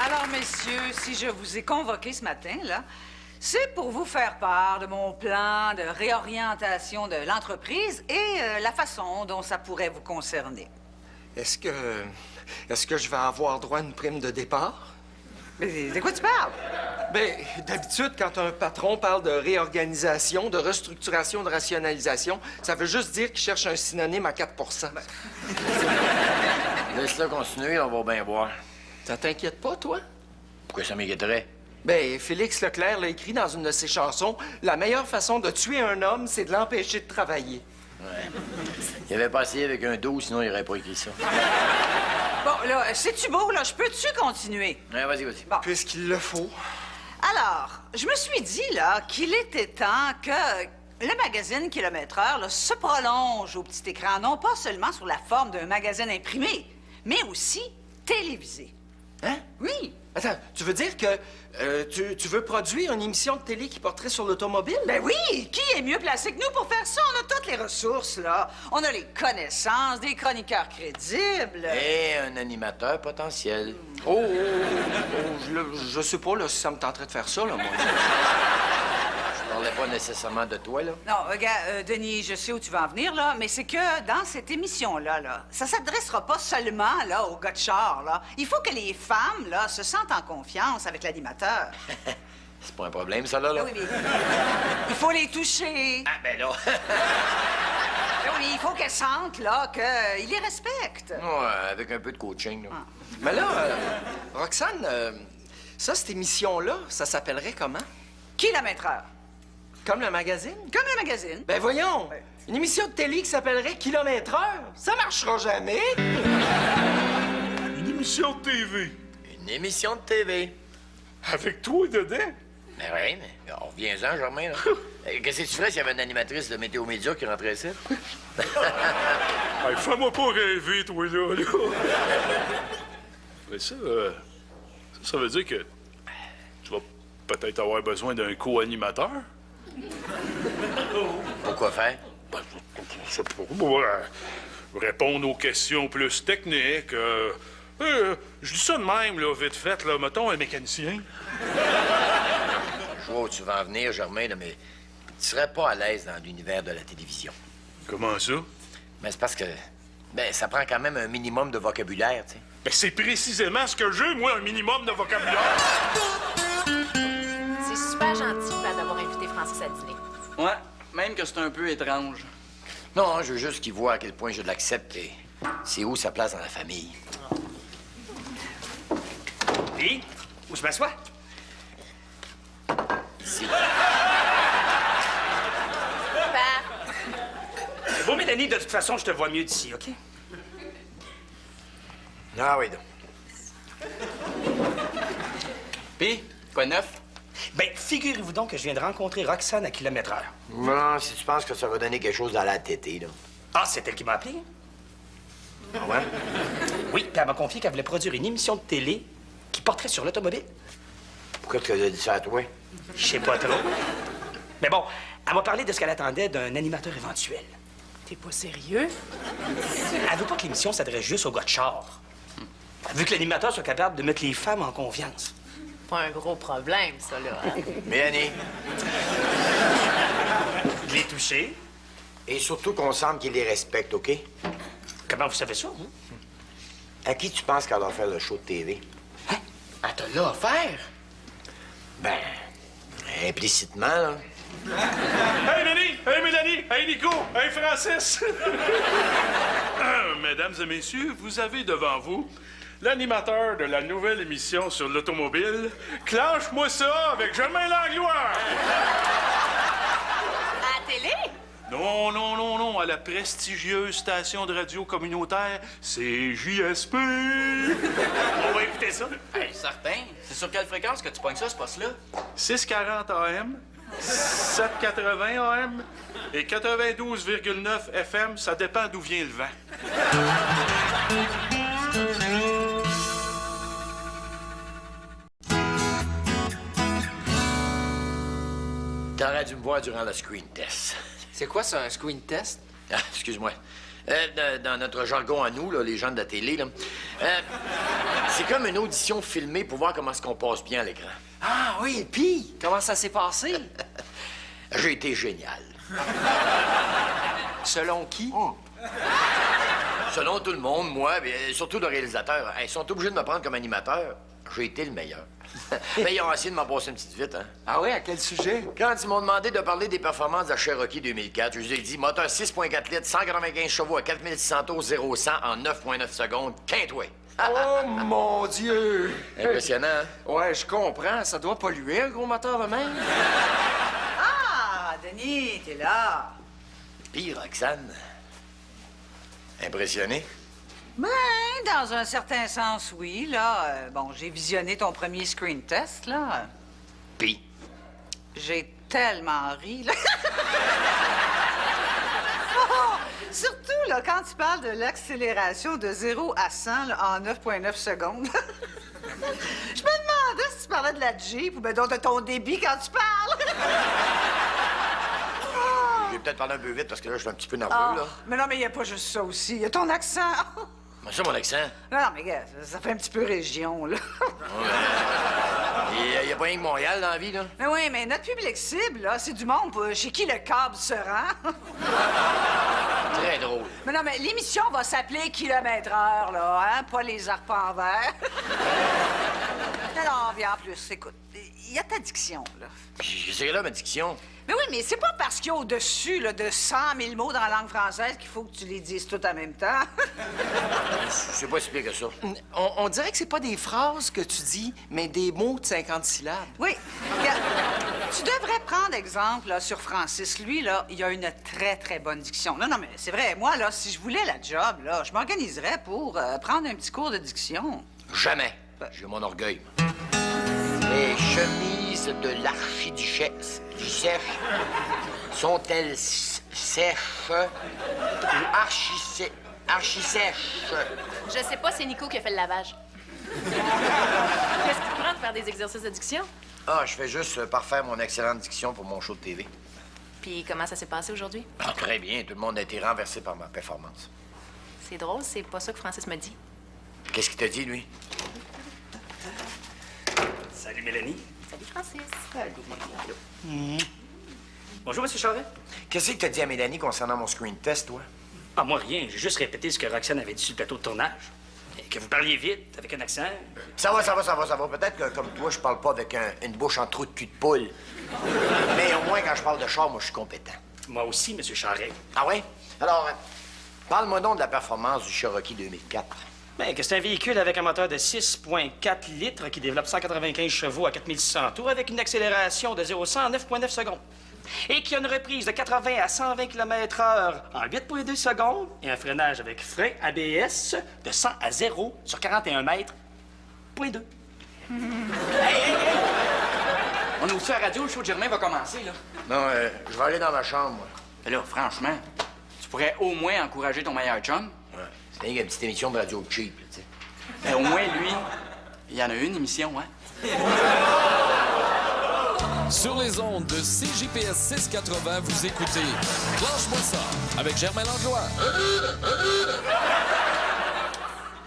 Alors, messieurs, si je vous ai convoqué ce matin, là, c'est pour vous faire part de mon plan de réorientation de l'entreprise et la façon dont ça pourrait vous concerner. Est-ce que je vais avoir droit à une prime de départ? Mais de quoi tu parles? Ben, d'habitude, quand un patron parle de réorganisation, de restructuration, de rationalisation, ça veut juste dire qu'il cherche un synonyme à 4 Laisse-le continuer, on va bien voir. Ça t'inquiète pas, toi? Pourquoi ça m'inquiéterait? Ben, Félix Leclerc l'a écrit dans une de ses chansons. La meilleure façon de tuer un homme, c'est de l'empêcher de travailler. Ouais. Il avait pas essayé avec un dos, sinon il aurait pas écrit ça. Bon, là, c'est-tu beau, là? Je peux-tu continuer? Ouais, vas-y. Bon. Puisqu'il le faut. Alors, je me suis dit, là, qu'il était temps que le magazine Kilomètre-Heure, là, se prolonge au petit écran, non pas seulement sous la forme d'un magazine imprimé, mais aussi télévisé. Hein? Oui. Attends, tu veux dire que tu veux produire une émission de télé qui porterait sur l'automobile? Ben oui! Qui est mieux placé que nous pour faire ça? On a toutes les ressources, là. On a les connaissances, des chroniqueurs crédibles. Et un animateur potentiel. Je sais pas, là, si ça me tenterait de faire ça, là, moi. Je parlais pas nécessairement de toi, là. Non, regarde, Denis, je sais où tu vas en venir, là, mais c'est que dans cette émission-là, là, ça s'adressera pas seulement, là, aux gars de char, là. Il faut que les femmes, là, se sentent en confiance avec l'animateur. C'est pas un problème, ça, là? Ah oui, mais il faut les toucher. Ah, ben là. Ah oui, il faut qu'elles sentent, là, qu'ils les respectent. Ouais, avec un peu de coaching, là. Mais là, Roxane, cette émission-là, ça s'appellerait comment? Kilomètre-heure. Comme le magazine? Comme le magazine. Ben voyons! Une émission de télé qui s'appellerait Kilomètre-Heure? Ça marchera jamais! Une émission de TV. Une émission de TV. Avec toi dedans? Ben oui, mais reviens-en, Germain, là. Qu'est-ce que tu ferais s'il y avait une animatrice de Météo Média qui rentrait ici? Hey, fais-moi pas rêver, toi, là. Mais ça veut dire que tu vas peut-être avoir besoin d'un co-animateur? Pourquoi faire? Ben, je sais pas, moi, répondre aux questions plus techniques. Je dis ça de même, là, vite fait, là. Mettons un mécanicien. Je vois où tu vas en venir, Germain, là, mais tu serais pas à l'aise dans l'univers de la télévision. Comment ça? Mais c'est parce que, ça prend quand même un minimum de vocabulaire, tu sais. Ben, c'est précisément ce que j'ai, moi, un minimum de vocabulaire. C'est super gentil, Pat, d'avoir invité Francis à dîner. Ouais, même que c'est un peu étrange. Non, je veux juste qu'il voit à quel point je l'accepte et c'est où sa place dans la famille. Et où je m'assois? Ici. Pat, C'est beau, Mélanie, de toute façon, je te vois mieux d'ici, OK? Ah oui, donc. Pis, quoi de neuf? Ben, figurez-vous donc que je viens de rencontrer Roxane à Kilomètre-Heure. Non, si tu penses que ça va donner quelque chose dans la tétée, là. Ah, c'est elle qui m'a appelé? Ah ouais? Oui, puis elle m'a confié qu'elle voulait produire une émission de télé qui porterait sur l'automobile. Pourquoi tu as dit ça à toi? Je sais pas trop. Mais bon, elle m'a parlé de ce qu'elle attendait d'un animateur éventuel. t'es pas sérieux? Elle veut pas que l'émission s'adresse juste aux gars de char. Elle veut que l'animateur soit capable de mettre les femmes en confiance. Pas un gros problème, ça, là. Hein? Mélanie. De les toucher. Et surtout qu'on semble qu'il les respecte, OK? Comment vous savez ça, vous? À qui tu penses qu'elle va faire le show de TV? Hein? Elle te l'a offert? Ben, implicitement, là. Hey, Denis! Hey, Mélanie! Hey, Nico! Hey, Francis! Mesdames et messieurs, vous avez devant vous l'animateur de la nouvelle émission sur l'automobile. Clenche-moi ça avec Germain Langlois! À la télé? Non, à la prestigieuse station de radio communautaire, c'est JSP! On va écouter ça. Hey, certain. C'est sur quelle fréquence que tu pognes ça, ce poste-là? 640 AM, 780 AM et 92,9 FM, ça dépend d'où vient le vent. T'aurais dû me voir durant le screen test. C'est quoi ça, un screen test? Ah, excuse-moi. Dans notre jargon à nous, là, les gens de la télé, là. C'est comme une audition filmée pour voir comment est-ce qu'on passe bien à l'écran. Ah oui, puis, comment ça s'est passé? J'ai été génial. Selon qui? Selon tout le monde, moi, et surtout le réalisateur, ils sont obligés de me prendre comme animateur. J'ai été le meilleur. Mais ils ont essayé de m'en passer une petite vite, hein. Ah oui, à quel sujet? Quand ils m'ont demandé de parler des performances de la Cherokee 2004, je vous ai dit moteur 6.4 litres, 195 chevaux à 4600 tours, 0-100 en 9.9 secondes, quintoué. Oh mon Dieu! Impressionnant, hein? Ouais, je comprends. Ça doit polluer un gros moteur de même. Ah, Denis, t'es là. Puis, Roxane, impressionné? Ben, dans un certain sens, oui, là. Bon, j'ai visionné ton premier screen test, là. Puis, J'ai tellement ri, là. Oh, surtout, là, quand tu parles de l'accélération de 0 à 100 là, en 9,9 secondes. Je me demandais si tu parlais de la Jeep ou bien donc de ton débit quand tu parles. j'ai peut-être parlé un peu vite parce que là, je suis un petit peu nerveux, Ah, là. mais non, mais il n'y a pas juste ça aussi. Il y a ton accent. Mais ça, mon accent. Non, non, mais gars, ça fait un petit peu région, là. Il y a pas rien que Montréal dans la vie, là. Mais oui, mais notre public cible, là, c'est du monde chez qui le câble se rend. Très drôle. Mais non, mais l'émission va s'appeler Kilomètre-heure, là, hein? Pas les arpents verts. Non, bien en plus, écoute, il y a ta diction, là. Puis, c'est là ma diction. Mais oui, mais c'est pas parce qu'il y a au-dessus, là, de 100 000 mots dans la langue française qu'il faut que tu les dises toutes en même temps. C'est pas si pire que ça. On dirait que c'est pas des phrases que tu dis, mais des mots de 50 syllabes. Oui, regarde, tu devrais prendre exemple, là, sur Francis. Lui, là, il a une très, très bonne diction. Non, non, mais c'est vrai, moi, là, si je voulais la job, là, je m'organiserais pour prendre un petit cours de diction. Jamais. J'ai mon orgueil. Les chemises de l'archiduchesse sont-elles sèches ou archi-sèches? Je sais pas, c'est Nico qui a fait le lavage. Qu'est-ce qui te prend de faire des exercices de diction? Ah, je fais juste parfaire mon excellente diction pour mon show de TV. Puis comment ça s'est passé aujourd'hui? Ah, très bien. Tout le monde a été renversé par ma performance. C'est drôle, c'est pas ça que Francis m'a dit. Qu'est-ce qu'il t'a dit, lui? Salut, Mélanie. Salut, Francis. Bonjour, M. Charret. Qu'est-ce que t'as dit à Mélanie concernant mon screen test, toi? Ah, moi, rien. J'ai juste répété ce que Roxane avait dit sur le plateau de tournage. Et que vous parliez vite, avec un accent. Ça va. Peut-être que, comme toi, je parle pas avec une bouche en trou de cul de poule. Mais au moins, quand je parle de char, moi, je suis compétent. Moi aussi, M. Charret. Ah ouais? Alors, parle-moi donc de la performance du Cherokee 2004. Bien, que c'est un véhicule avec un moteur de 6,4 litres qui développe 195 chevaux à 4600 tours avec une accélération de 0-100 en 9,9 secondes. Et qui a une reprise de 80 à 120 km/h en 8,2 secondes et un freinage avec frein ABS de 100 à 0 sur 41 mètres, point 2. On est aussi à la radio, le show de Germain va commencer, là. Non, je vais aller dans ma chambre, moi. Mais là, franchement, tu pourrais au moins encourager ton meilleur chum. Ouais. C'est une petite émission de radio cheap, là, tu sais. Ben, au moins, lui, il y en a une émission, hein? Sur les ondes de CJPS 680, vous écoutez Clenche-moi ça avec Germain Langlois.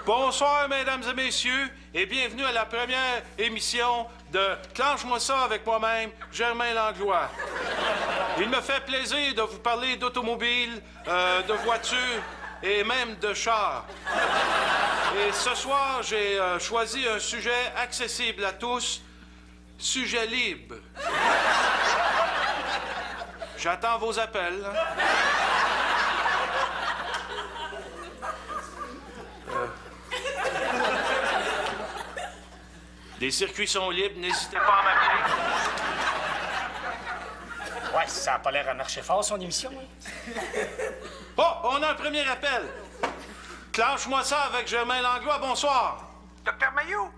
Bonsoir, mesdames et messieurs, et bienvenue à la première émission de Clenche-moi ça avec moi-même, Germain Langlois. Il me fait plaisir de vous parler d'automobile, de voitures et même de chars. Et ce soir, j'ai choisi un sujet accessible à tous, sujet libre. J'attends vos appels. Les circuits sont libres, n'hésitez pas à m'appeler. Ouais, ça a pas l'air à marcher fort, son émission, hein? Oh, on a un premier appel. Clenche-moi ça avec Germain Langlois, bonsoir. Docteur Mailloux.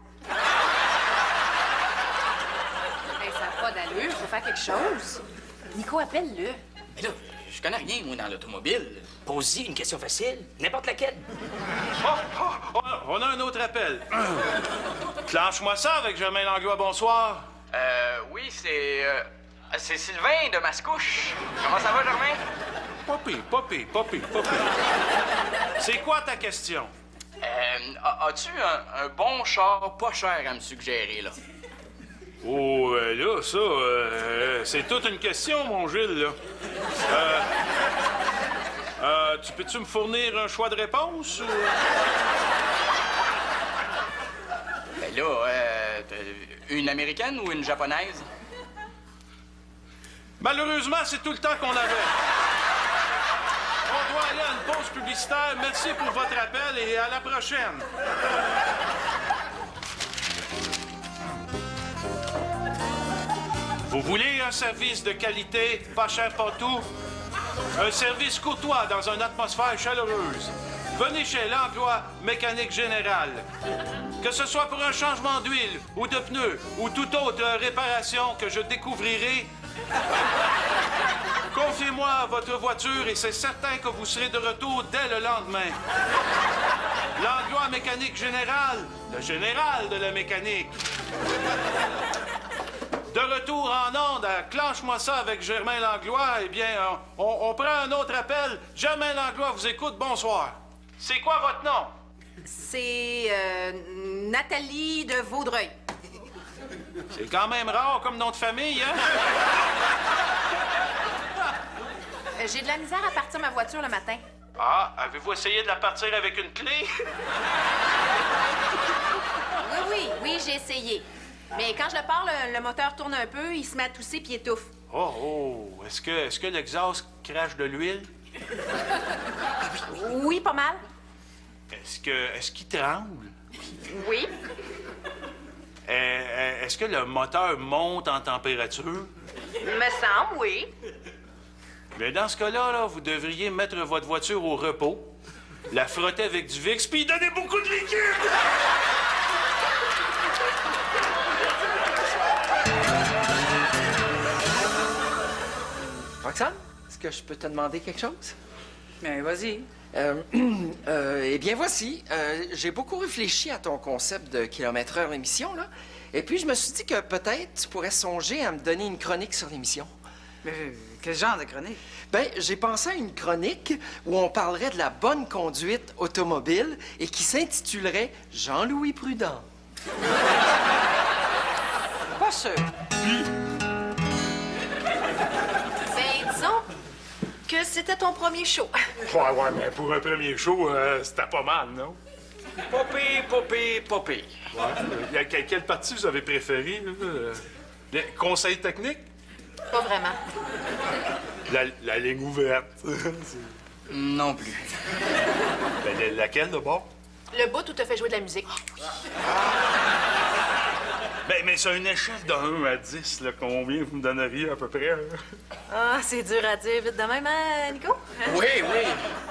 Hey, ça n'a pas d'allure, faut faire quelque chose. Nico, appelle-le. Mais là, je connais rien, moi, dans l'automobile. Posez une question facile, n'importe laquelle. On a un autre appel. Clenche-moi ça avec Germain Langlois, bonsoir. Oui, c'est Sylvain de Mascouche. Comment ça va, Germain? pas pire. C'est quoi ta question? As-tu un bon char pas cher à me suggérer, là? Oh, là, ça, c'est toute une question, mon Gilles, là. Peux-tu me fournir un choix de réponse? Ben là, une américaine ou une japonaise? Malheureusement, c'est tout le temps qu'on avait. On doit aller à une pause publicitaire. Merci pour votre appel et à la prochaine. Vous voulez un service de qualité, pas cher partout? Un service courtois dans une atmosphère chaleureuse. Venez chez l'Emploi Mécanique Générale. Que ce soit pour un changement d'huile ou de pneus ou toute autre réparation que je découvrirai, confiez-moi votre voiture et c'est certain que vous serez de retour dès le lendemain. L'Emploi Mécanique Générale, le général de la mécanique. De retour en onde à Clenche-moi ça avec Germain Langlois, eh bien, on prend un autre appel. Germain Langlois vous écoute, bonsoir. C'est quoi votre nom? C'est Nathalie de Vaudreuil. C'est quand même rare comme nom de famille, hein? J'ai de la misère à partir ma voiture le matin. Ah, avez-vous essayé de la partir avec une clé? Oui, j'ai essayé. Mais quand je le pars, le moteur tourne un peu, il se met à tousser puis il étouffe. Oh, est-ce que l'exhaust crache de l'huile? Oui, pas mal. Est-ce qu'il tremble? Oui. Est-ce que le moteur monte en température? Me semble, oui. Mais dans ce cas-là, là, vous devriez mettre votre voiture au repos, la frotter avec du Vicks, puis y donner beaucoup de liquide! Roxane, est-ce que je peux te demander quelque chose? Mais vas-y. Eh bien, voici. J'ai beaucoup réfléchi à ton concept de kilomètre-heure l'émission, là. Et puis, je me suis dit que peut-être tu pourrais songer à me donner une chronique sur l'émission. Mais quel genre de chronique? Ben, j'ai pensé à une chronique où on parlerait de la bonne conduite automobile et qui s'intitulerait Jean-Louis Prudent. Pas sûr. Ben, disons que c'était ton premier show. Ouais, mais pour un premier show, c'était pas mal, non? Pas pire. Ouais. Quelle partie vous avez préférée, là? Les conseils techniques? Pas vraiment. La ligne ouverte. Non plus. Ben, laquelle, d'abord? Le bout où t'as fait jouer de la musique. Mais c'est une échelle de 1 à 10, là. Combien vous me donneriez à peu près? Là? Ah, c'est dur à dire vite de même, hein, Nico? Oui.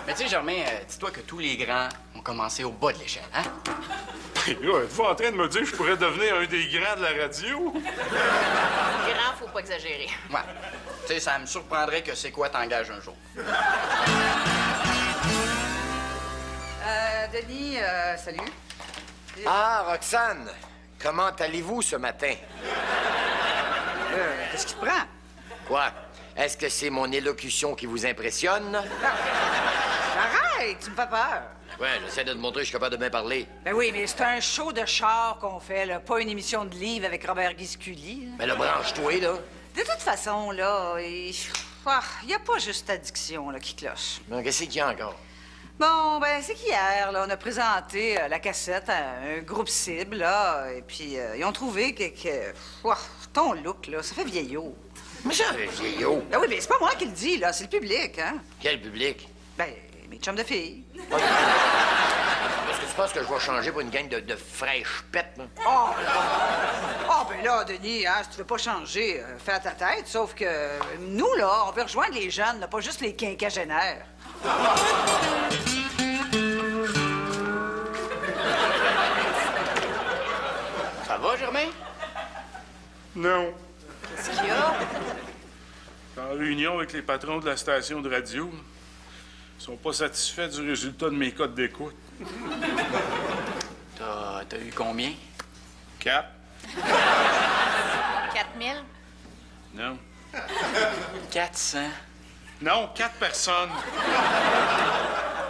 Mais tu sais, Germain, dis-toi que tous les grands ont commencé au bas de l'échelle, hein? Là, êtes-vous en train de me dire que je pourrais devenir un des grands de la radio? Grand, faut pas exagérer. Ouais. Tu sais, ça me surprendrait que c'est quoi t'engages un jour. Denis, salut. Ah, Roxane, comment allez-vous ce matin? Qu'est-ce qui te prend? Quoi? Est-ce que c'est mon élocution qui vous impressionne? Arrête, tu me fais peur. Ouais, j'essaie de te montrer que je suis capable de bien parler. Ben oui, mais c'est un show de char qu'on fait, là, pas une émission de livre avec Robert Guisculi. Là. Mais le branche-toi, là. De toute façon, là, il n'y a pas juste ta diction là, qui cloche. Non, qu'est-ce qu'il y a encore? Bon, ben, c'est qu'hier, là, on a présenté la cassette à un groupe cible, là, et puis ils ont trouvé que ton look, là, ça fait vieillot. Mais ça, vieillot. Ben oui, mais c'est pas moi qui le dis, là, c'est le public, hein? Quel public? Ben, mes chums de filles. Est-ce que tu penses que je vais changer pour une gang de fraîches pètes, là? Oh, ben là, Denis, hein, si tu veux pas changer, fais à ta tête, sauf que nous, là, on veut rejoindre les jeunes, là, pas juste les quinquagénaires. Ça va, Germain? Non. Qu'est-ce qu'il y a? En réunion avec les patrons de la station de radio, ils sont pas satisfaits du résultat de mes codes d'écoute. T'as eu combien? 4? 4000? Non. 400. Non, 4 personnes.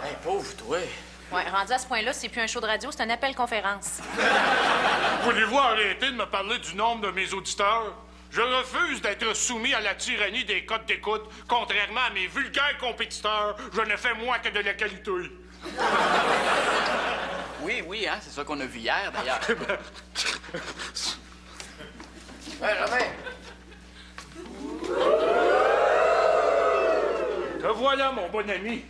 Hey, pauvre toi. Ouais, rendu à ce point-là, c'est plus un show de radio, c'est un appel conférence. Voulez-vous arrêter de me parler du nombre de mes auditeurs? Je refuse d'être soumis à la tyrannie des codes d'écoute. Contrairement à mes vulgaires compétiteurs, je ne fais moins que de la qualité. Oui, hein, c'est ça qu'on a vu hier, d'ailleurs. Ouais, Germain. Te voilà, mon bon ami.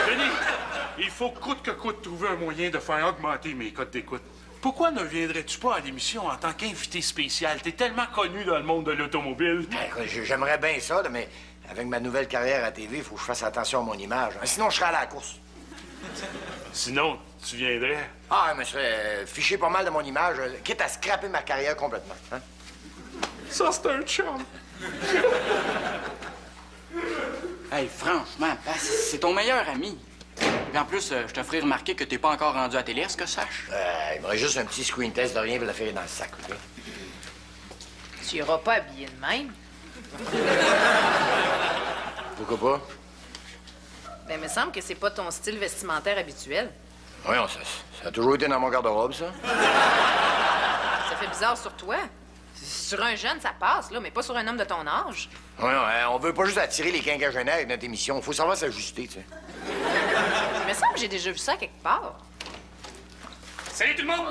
Denis, il faut coûte que coûte trouver un moyen de faire augmenter mes codes d'écoute. Pourquoi ne viendrais-tu pas à l'émission en tant qu'invité spécial? T'es tellement connu dans le monde de l'automobile. J'aimerais bien ça, là, mais avec ma nouvelle carrière à TV, il faut que je fasse attention à mon image. Sinon, je serais allé à la course. Sinon, tu viendrais. Ah, mais je serais fiché pas mal de mon image, quitte à scraper ma carrière complètement. Hein? Ça, c'est un chum. Hey, franchement, c'est ton meilleur ami. Et en plus, je te ferai remarquer que t'es pas encore rendu à télé, à ce que je sache. Il me reste juste un petit screen test de rien pour la faire dans le sac, OK? Tu iras pas habillé de même. Pourquoi pas? Ben, il me semble que c'est pas ton style vestimentaire habituel. Voyons, ça a toujours été dans mon garde-robe, ça. Ça fait bizarre sur toi. Sur un jeune, ça passe, là, mais pas sur un homme de ton âge. Voyons, on veut pas juste attirer les quinquagénaires avec notre émission. Faut savoir s'ajuster, tu sais. Il me semble que j'ai déjà vu ça quelque part. Salut tout le monde!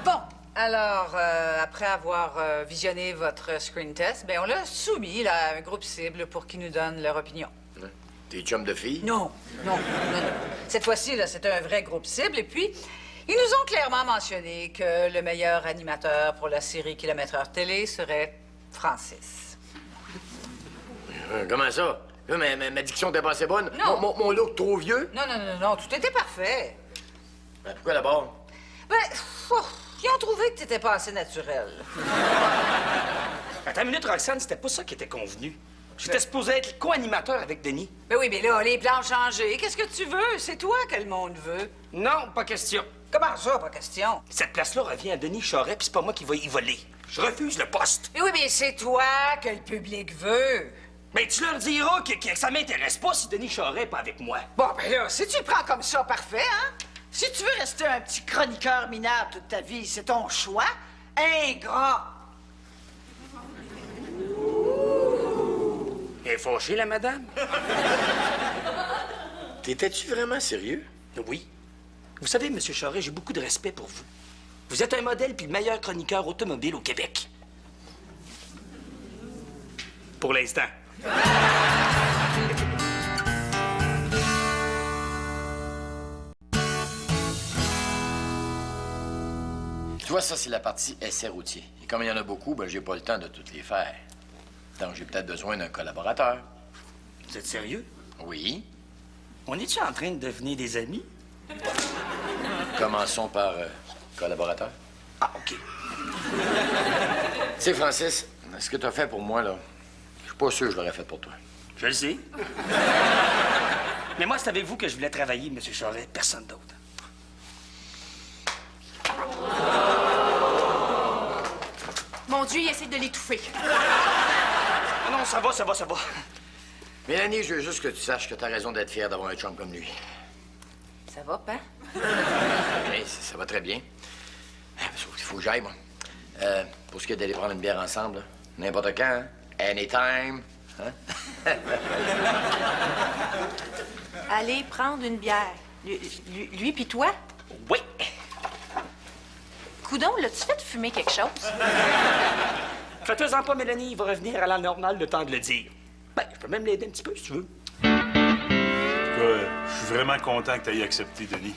Bon, alors, après avoir visionné votre screen test, ben on l'a soumis là, à un groupe cible pour qu'ils nous donnent leur opinion. T'es chum de filles? Non. Cette fois-ci, là, c'est un vrai groupe cible. Et puis, ils nous ont clairement mentionné que le meilleur animateur pour la série Kilomètre-heure télé serait Francis. Comment ça? Ma diction n'était pas assez bonne? Non. Mon look trop vieux? Non, tout était parfait. Pourquoi d'abord? Ils ont trouvé que t'étais pas assez naturel. Attends une minute, Roxane, c'était pas ça qui était convenu. J'étais supposé être co-animateur avec Denis. Ben oui, mais là, les plans ont changé. Qu'est-ce que tu veux? C'est toi que le monde veut. Non, pas question. Comment ça, pas question? Cette place-là revient à Denis Charest, puis c'est pas moi qui vais y voler. Je refuse le poste. Mais oui, mais c'est toi que le public veut. Mais tu leur diras que ça m'intéresse pas si Denis Charest est pas avec moi. Bon, ben là, si tu le prends comme ça, parfait, hein? Si tu veux rester un petit chroniqueur minable toute ta vie, c'est ton choix. Ingrat. Elle est fâchée, la madame? T'étais-tu vraiment sérieux? Oui. Vous savez, M. Charest, j'ai beaucoup de respect pour vous. Vous êtes un modèle puis le meilleur chroniqueur automobile au Québec. Pour l'instant. Tu vois, ça, c'est la partie essai routier. Et comme il y en a beaucoup, ben, j'ai pas le temps de toutes les faire. Donc, j'ai peut-être besoin d'un collaborateur. Vous êtes sérieux? Oui. On est-tu en train de devenir des amis? Commençons par collaborateur. Ah, OK. Tu sais, Francis, ce que t'as fait pour moi, là, je suis pas sûr que je l'aurais fait pour toi. Je le sais. Mais moi, c'est avec vous que je voulais travailler, M. Charest. Personne d'autre. Mon Dieu, il essaie de l'étouffer. Non, ça va. Mélanie, je veux juste que tu saches que t'as raison d'être fière d'avoir un chum comme lui. Ça va, pas? Oui, ça va très bien. Sauf qu'il faut que j'aille, moi. Pour ce qui est d'aller prendre une bière ensemble, là, n'importe quand, hein? Anytime. Hein? Allez prendre une bière. Lui puis toi? Oui. Coudon, l'as-tu fait fumer quelque chose? Faites-en pas, Mélanie. Il va revenir à la normale le temps de le dire. Ben, je peux même l'aider un petit peu, si tu veux. Je suis vraiment content que tu aies accepté, Denis.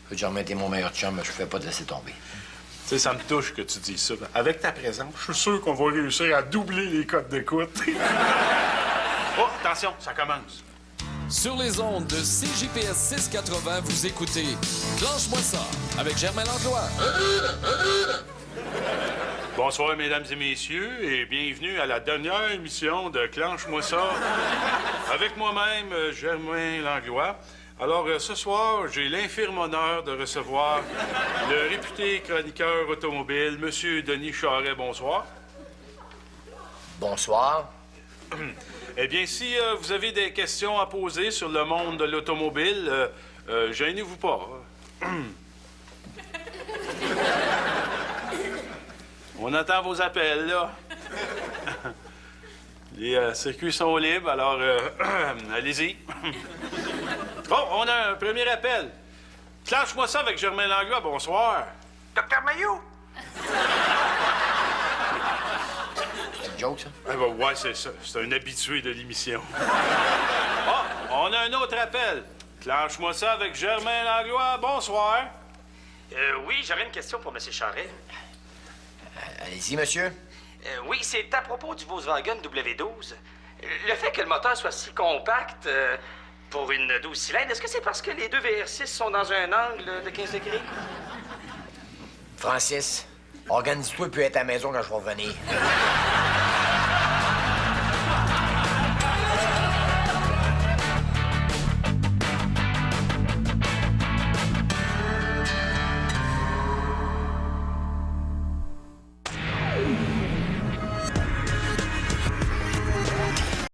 Écoute, Germain, t'es mon meilleur chum, mais je fais pas te laisser tomber. Tu sais, ça me touche que tu dises ça. Avec ta présence, je suis sûr qu'on va réussir à doubler les codes d'écoute. Oh, attention, ça commence. Sur les ondes de CJPS 680, vous écoutez Clenche-moi ça avec Germain Langlois. Bonsoir, mesdames et messieurs, et bienvenue à la dernière émission de Clenche-moi ça avec moi-même, Germain Langlois. Alors, ce soir, j'ai l'infirme honneur de recevoir le réputé chroniqueur automobile, M. Denis Charret. Bonsoir. Bonsoir. Eh bien, si vous avez des questions à poser sur le monde de l'automobile, gênez-vous pas. On attend vos appels, là. Les circuits sont libres, alors allez-y. Bon, on a un premier appel. Clenche-moi ça avec Germain Langlois. Bonsoir. Docteur Mailloux! C'est une joke, ça? Ah, ben, ouais, c'est ça. C'est un habitué de l'émission. Oh, on a un autre appel. Clenche-moi ça avec Germain Langlois. Bonsoir. Oui, j'aurais une question pour M. Charret. Allez-y, monsieur. Oui, c'est à propos du Volkswagen W12. Le fait que le moteur soit si compact pour une 12 cylindres, est-ce que c'est parce que les deux VR6 sont dans un angle de 15 degrés? Francis, organise-toi et puis être à la maison quand je vais revenir.